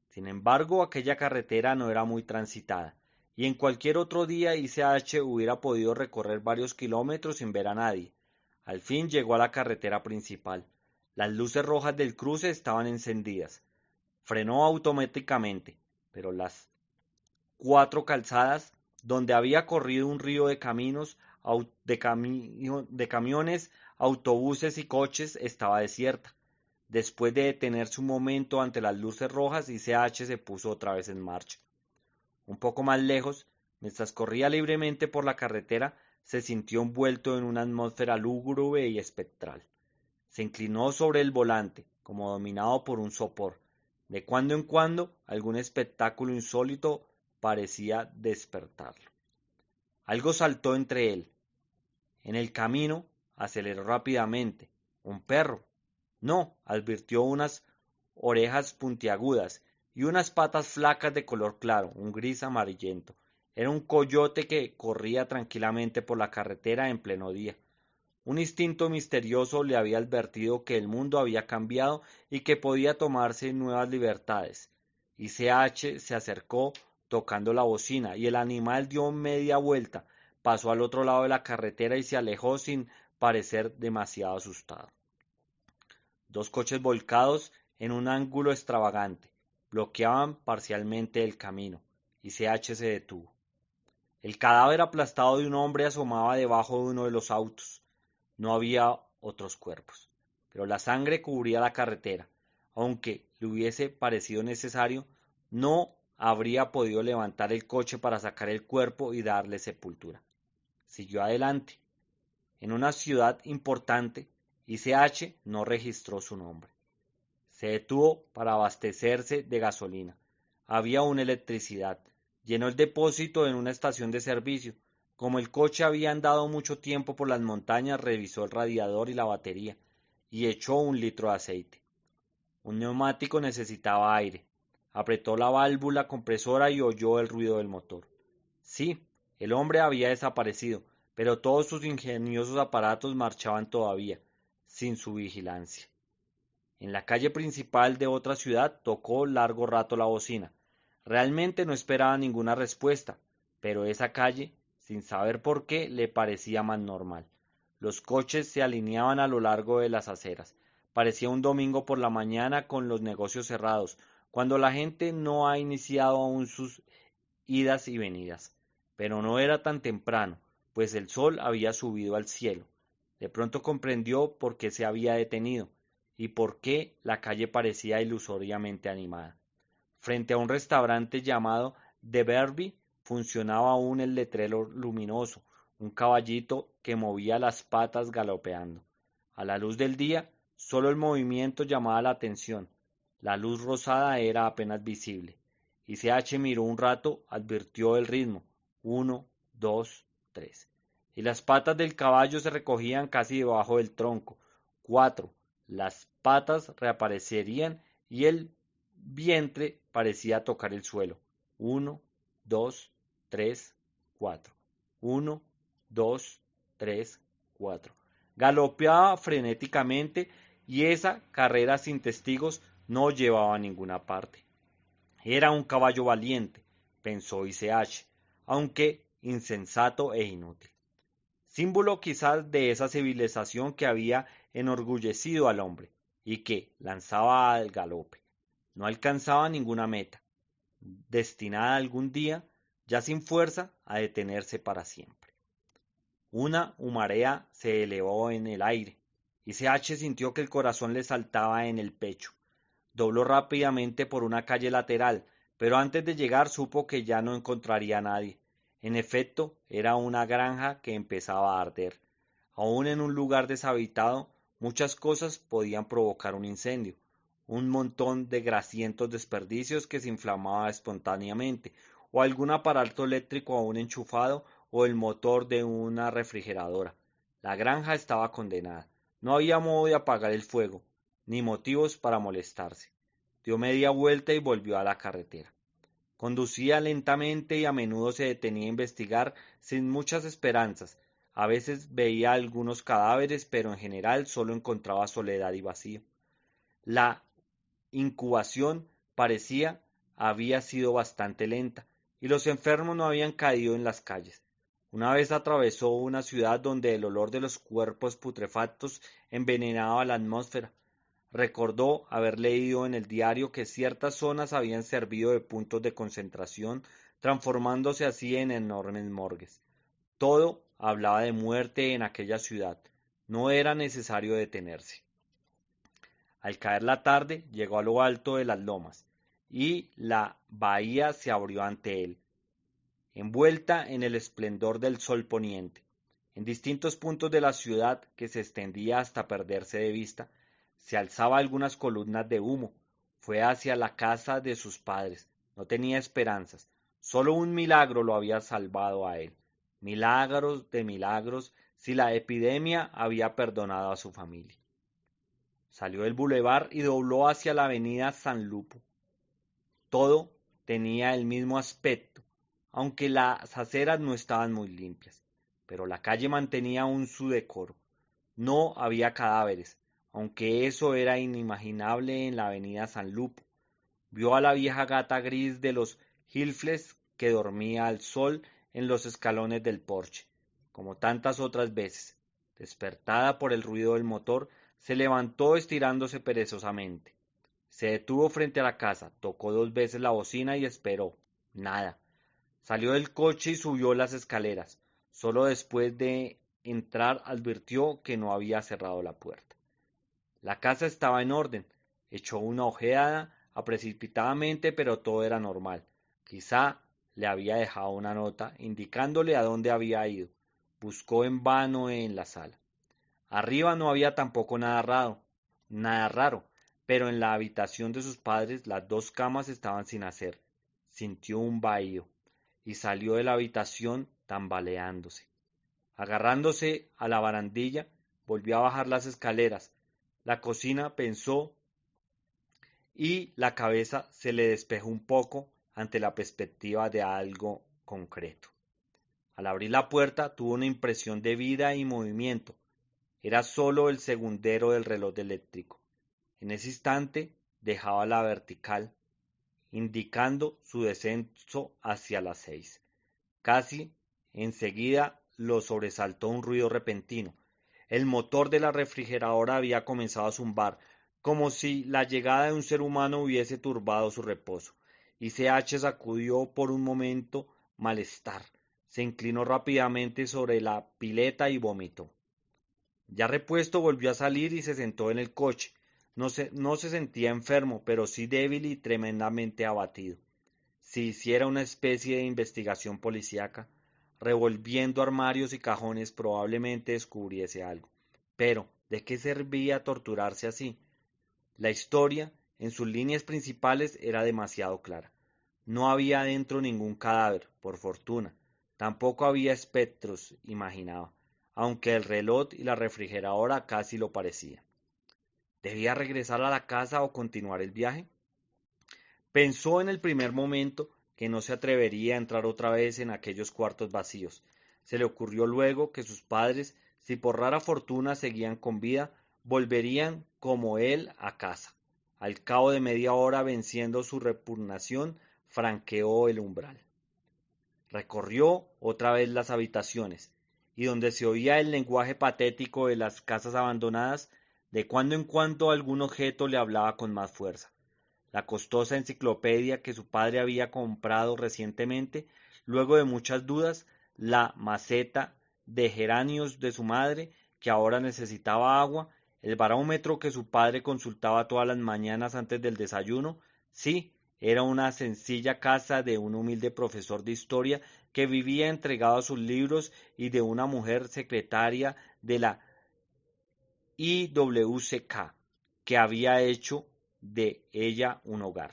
Sin embargo, aquella carretera no era muy transitada, y en cualquier otro día ICH hubiera podido recorrer varios kilómetros sin ver a nadie. Al fin llegó a la carretera principal. Las luces rojas del cruce estaban encendidas. Frenó automáticamente, pero las 4 calzadas, donde había corrido un río de de camiones, autobuses y coches, estaba desierta. Después de detenerse un momento ante las luces rojas, ICH se puso otra vez en marcha. Un poco más lejos, mientras corría libremente por la carretera, se sintió envuelto en una atmósfera lúgubre y espectral. Se inclinó sobre el volante, como dominado por un sopor. De cuando en cuando, algún espectáculo insólito parecía despertarlo. Algo saltó entre él. En el camino, aceleró rápidamente. ¿Un perro? No, advirtió unas orejas puntiagudas y unas patas flacas de color claro, un gris amarillento. Era un coyote que corría tranquilamente por la carretera en pleno día. Un instinto misterioso le había advertido que el mundo había cambiado y que podía tomarse nuevas libertades. ICH se acercó tocando la bocina y el animal dio media vuelta, pasó al otro lado de la carretera y se alejó sin parecer demasiado asustado. Dos coches volcados en un ángulo extravagante bloqueaban parcialmente el camino. ICH se detuvo. El cadáver aplastado de un hombre asomaba debajo de uno de los autos. No había otros cuerpos, pero la sangre cubría la carretera. Aunque le hubiese parecido necesario, no habría podido levantar el coche para sacar el cuerpo y darle sepultura. Siguió adelante. En una ciudad importante, ICH no registró su nombre. Se detuvo para abastecerse de gasolina. Había una electricidad. Llenó el depósito en una estación de servicio. Como el coche había andado mucho tiempo por las montañas, revisó el radiador y la batería, y echó 1 litro de aceite. Un neumático necesitaba aire. Apretó la válvula compresora y oyó el ruido del motor. Sí, el hombre había desaparecido, pero todos sus ingeniosos aparatos marchaban todavía, sin su vigilancia. En la calle principal de otra ciudad tocó largo rato la bocina. Realmente no esperaba ninguna respuesta, pero esa calle, sin saber por qué, le parecía más normal. Los coches se alineaban a lo largo de las aceras. Parecía un domingo por la mañana con los negocios cerrados, cuando la gente no ha iniciado aún sus idas y venidas. Pero no era tan temprano, pues el sol había subido al cielo. De pronto comprendió por qué se había detenido y por qué la calle parecía ilusoriamente animada. Frente a un restaurante llamado The Verbi funcionaba aún el letrero luminoso, un caballito que movía las patas galopeando. A la luz del día, solo el movimiento llamaba la atención. La luz rosada era apenas visible. Y CH miró un rato, advirtió el ritmo. 1, 2, 3. Y las patas del caballo se recogían casi debajo del tronco. 4. Las patas reaparecerían y el vientre parecía tocar el suelo. 1, 2, 3, 4. 1, 2, 3, 4. Galopeaba frenéticamente y esa carrera sin testigos no llevaba a ninguna parte. Era un caballo valiente, pensó ICH, aunque insensato e inútil. Símbolo quizás de esa civilización que había enorgullecido al hombre y que lanzaba al galope. No alcanzaba ninguna meta, destinada algún día, ya sin fuerza, a detenerse para siempre. Una humarea se elevó en el aire, y CH sintió que el corazón le saltaba en el pecho. Dobló rápidamente por una calle lateral, pero antes de llegar supo que ya no encontraría a nadie. En efecto, era una granja que empezaba a arder. Aún en un lugar deshabitado, muchas cosas podían provocar un incendio. Un montón de grasientos desperdicios que se inflamaba espontáneamente, o algún aparato eléctrico aún enchufado, o el motor de una refrigeradora. La granja estaba condenada. No había modo de apagar el fuego, ni motivos para molestarse. Dio media vuelta y volvió a la carretera. Conducía lentamente y a menudo se detenía a investigar sin muchas esperanzas. A veces veía algunos cadáveres, pero en general solo encontraba soledad y vacío. La incubación parecía había sido bastante lenta, y los enfermos no habían caído en las calles. Una vez atravesó una ciudad donde el olor de los cuerpos putrefactos envenenaba la atmósfera. Recordó haber leído en el diario que ciertas zonas habían servido de puntos de concentración, transformándose así en enormes morgues. Todo hablaba de muerte en aquella ciudad. No era necesario detenerse. Al caer la tarde, llegó a lo alto de las lomas, y la bahía se abrió ante él, envuelta en el esplendor del sol poniente. En distintos puntos de la ciudad, que se extendía hasta perderse de vista, se alzaba algunas columnas de humo. Fue hacia la casa de sus padres. No tenía esperanzas. Solo un milagro lo había salvado a él. Milagros de milagros, si la epidemia había perdonado a su familia. Salió del bulevar y dobló hacia la avenida San Lupo. Todo tenía el mismo aspecto, aunque las aceras no estaban muy limpias, pero la calle mantenía aún su decoro. No había cadáveres, aunque eso era inimaginable en la avenida San Lupo. Vio a la vieja gata gris de los Hilfles que dormía al sol en los escalones del porche, como tantas otras veces. Despertada por el ruido del motor, se levantó estirándose perezosamente. Se detuvo frente a la casa, tocó 2 veces la bocina y esperó. Nada. Salió del coche y subió las escaleras. Solo después de entrar advirtió que no había cerrado la puerta. La casa estaba en orden. Echó una ojeada precipitadamente, pero todo era normal. Quizá le había dejado una nota indicándole a dónde había ido. Buscó en vano en la sala. Arriba no había tampoco nada raro, pero en la habitación de sus padres las 2 camas estaban sin hacer. Sintió un vacío y salió de la habitación tambaleándose. Agarrándose a la barandilla, volvió a bajar las escaleras. La cocina pensó y la cabeza se le despejó un poco ante la perspectiva de algo concreto. Al abrir la puerta tuvo una impresión de vida y movimiento. Era solo el segundero del reloj eléctrico. En ese instante dejaba la vertical, indicando su descenso hacia las 6. Casi enseguida lo sobresaltó un ruido repentino. El motor de la refrigeradora había comenzado a zumbar. como si la llegada de un ser humano hubiese turbado su reposo, y CH sacudió por un momento malestar, se inclinó rápidamente sobre la pileta y vomitó. Ya repuesto volvió a salir y se sentó en el coche. No se sentía enfermo, pero sí débil y tremendamente abatido. Si hiciera una especie de investigación policíaca, revolviendo armarios y cajones, probablemente descubriese algo. Pero, ¿de qué servía torturarse así? La historia, en sus líneas principales, era demasiado clara. No había dentro ningún cadáver, por fortuna. Tampoco había espectros, imaginaba, aunque el reloj y la refrigeradora casi lo parecían. ¿Debía regresar a la casa o continuar el viaje? Pensó en el primer momento que no se atrevería a entrar otra vez en aquellos cuartos vacíos. Se le ocurrió luego que sus padres, si por rara fortuna seguían con vida, volverían como él a casa. Al cabo de media hora, venciendo su repugnación, franqueó el umbral. Recorrió otra vez las habitaciones, y donde se oía el lenguaje patético de las casas abandonadas, de cuando en cuando algún objeto le hablaba con más fuerza. La costosa enciclopedia que su padre había comprado recientemente, luego de muchas dudas, la maceta de geranios de su madre, que ahora necesitaba agua, el barómetro que su padre consultaba todas las mañanas antes del desayuno. Sí, era una sencilla casa de un humilde profesor de historia que vivía entregado a sus libros y de una mujer secretaria de la IWCK, que había hecho de ella un hogar.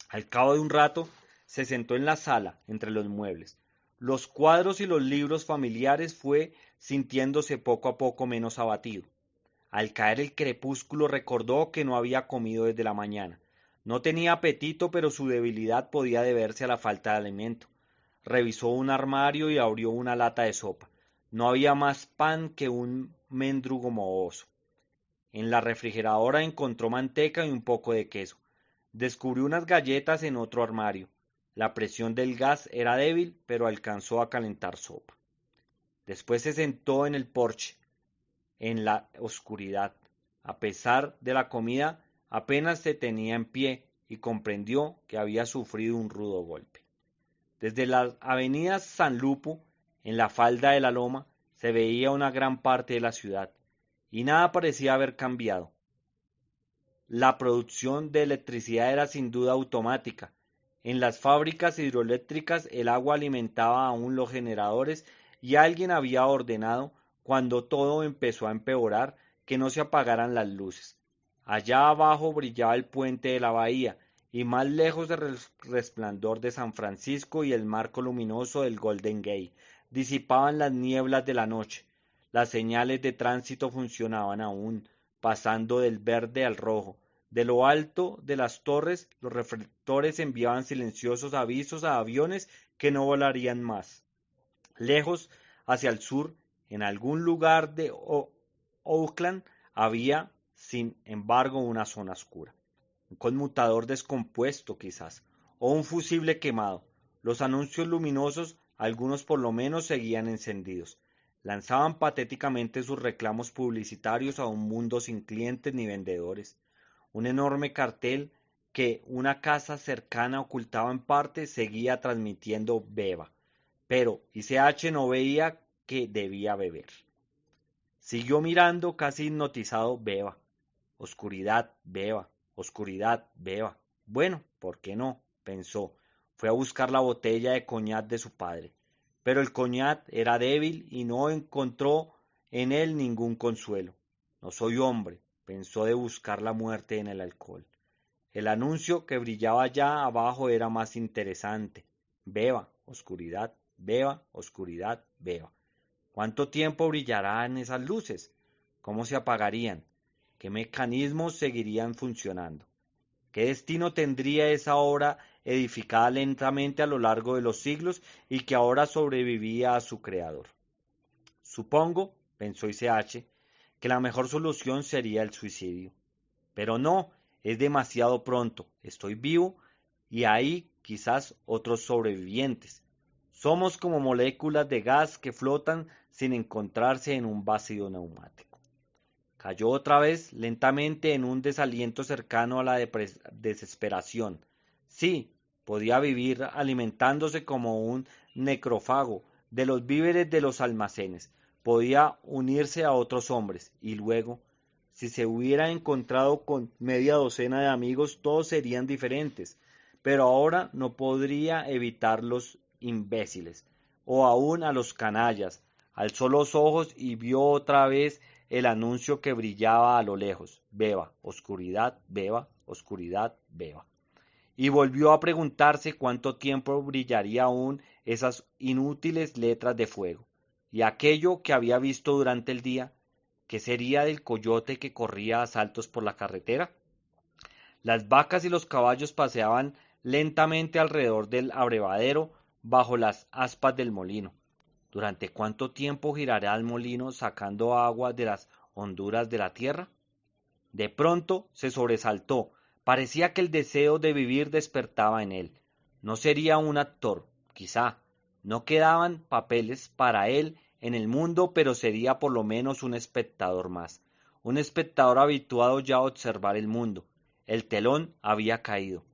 Al cabo de un rato, se sentó en la sala, entre los muebles. Los cuadros y los libros familiares fue sintiéndose poco a poco menos abatido. Al caer el crepúsculo recordó que no había comido desde la mañana. No tenía apetito, pero su debilidad podía deberse a la falta de alimento. Revisó un armario y abrió una lata de sopa. No había más pan que un mendrugo mohoso. En la refrigeradora encontró manteca y un poco de queso. Descubrió unas galletas en otro armario. La presión del gas era débil, pero alcanzó a calentar sopa. Después se sentó en el porche, en la oscuridad. A pesar de la comida, apenas se tenía en pie y comprendió que había sufrido un rudo golpe. Desde la avenida San Lupo, en la falda de la loma, se veía una gran parte de la ciudad, y nada parecía haber cambiado. La producción de electricidad era sin duda automática. En las fábricas hidroeléctricas el agua alimentaba aún los generadores y alguien había ordenado, cuando todo empezó a empeorar, que no se apagaran las luces. Allá abajo brillaba el puente de la bahía y más lejos el resplandor de San Francisco y el marco luminoso del Golden Gate disipaban las nieblas de la noche. Las señales de tránsito funcionaban aún, pasando del verde al rojo. De lo alto de las torres, los reflectores enviaban silenciosos avisos a aviones que no volarían más. Lejos, hacia el sur, en algún lugar de Oakland, había, sin embargo, una zona oscura. Un conmutador descompuesto, quizás, o un fusible quemado. Los anuncios luminosos, algunos por lo menos, seguían encendidos. Lanzaban patéticamente sus reclamos publicitarios a un mundo sin clientes ni vendedores. Un enorme cartel que una casa cercana ocultaba en parte seguía transmitiendo beba, pero ICH no veía que debía beber. Siguió mirando casi hipnotizado: beba, oscuridad, beba, oscuridad, beba. Bueno, ¿por qué no?, pensó. Fue a buscar la botella de coñac de su padre, pero el coñac era débil y no encontró en él ningún consuelo. No soy hombre, pensó, de buscar la muerte en el alcohol. El anuncio que brillaba allá abajo era más interesante. Beba, oscuridad, beba, oscuridad, beba. ¿Cuánto tiempo brillarán esas luces? ¿Cómo se apagarían? ¿Qué mecanismos seguirían funcionando? ¿Qué destino tendría esa obra edificada lentamente a lo largo de los siglos y que ahora sobrevivía a su creador? Supongo, pensó ICH, que la mejor solución sería el suicidio. Pero no, es demasiado pronto. Estoy vivo y hay quizás otros sobrevivientes. Somos como moléculas de gas que flotan sin encontrarse en un vacío neumático. Cayó otra vez lentamente en un desaliento cercano a la desesperación. Sí, podía vivir alimentándose como un necrófago de los víveres de los almacenes. Podía unirse a otros hombres y luego, si se hubiera encontrado con media docena de amigos, todos serían diferentes. Pero ahora no podría evitar los imbéciles, o aún a los canallas. Alzó los ojos y vio otra vez el anuncio que brillaba a lo lejos: beba, oscuridad, beba. Y volvió a preguntarse cuánto tiempo brillaría aún esas inútiles letras de fuego. Y aquello que había visto durante el día, ¿qué sería del coyote que corría a saltos por la carretera? Las vacas y los caballos paseaban lentamente alrededor del abrevadero bajo las aspas del molino. ¿Durante cuánto tiempo girará el molino sacando agua de las honduras de la tierra? De pronto se sobresaltó. Parecía que el deseo de vivir despertaba en él. No sería un actor, quizá. No quedaban papeles para él en el mundo, pero sería por lo menos un espectador más. Un espectador habituado ya a observar el mundo. El telón había caído.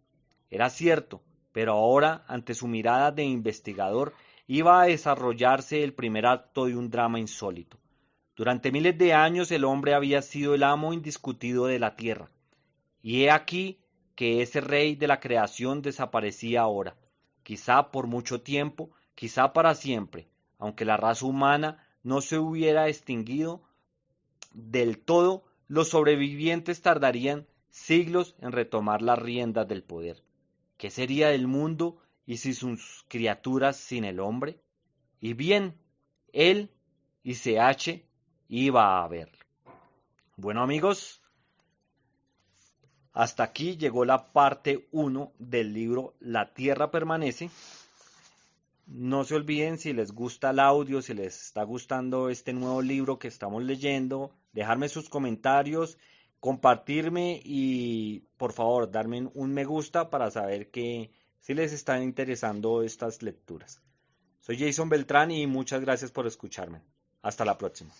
Era cierto, pero ahora, ante su mirada de investigador, iba a desarrollarse el primer acto de un drama insólito. Durante miles de años el hombre había sido el amo indiscutido de la tierra, y he aquí que ese rey de la creación desaparecía ahora, quizá por mucho tiempo, quizá para siempre, aunque la raza humana no se hubiera extinguido del todo, los sobrevivientes tardarían siglos en retomar las riendas del poder. ¿Qué sería del mundo y si sus criaturas sin el hombre? Y bien, él y CH iba a ver. Bueno, amigos, hasta aquí llegó la parte 1 del libro La Tierra Permanece. No se olviden, si les gusta el audio, si les está gustando este nuevo libro que estamos leyendo, dejarme sus comentarios, compartirme y por favor darme un me gusta para saber que si les están interesando estas lecturas. Soy Jason Beltrán y muchas gracias por escucharme. Hasta la próxima.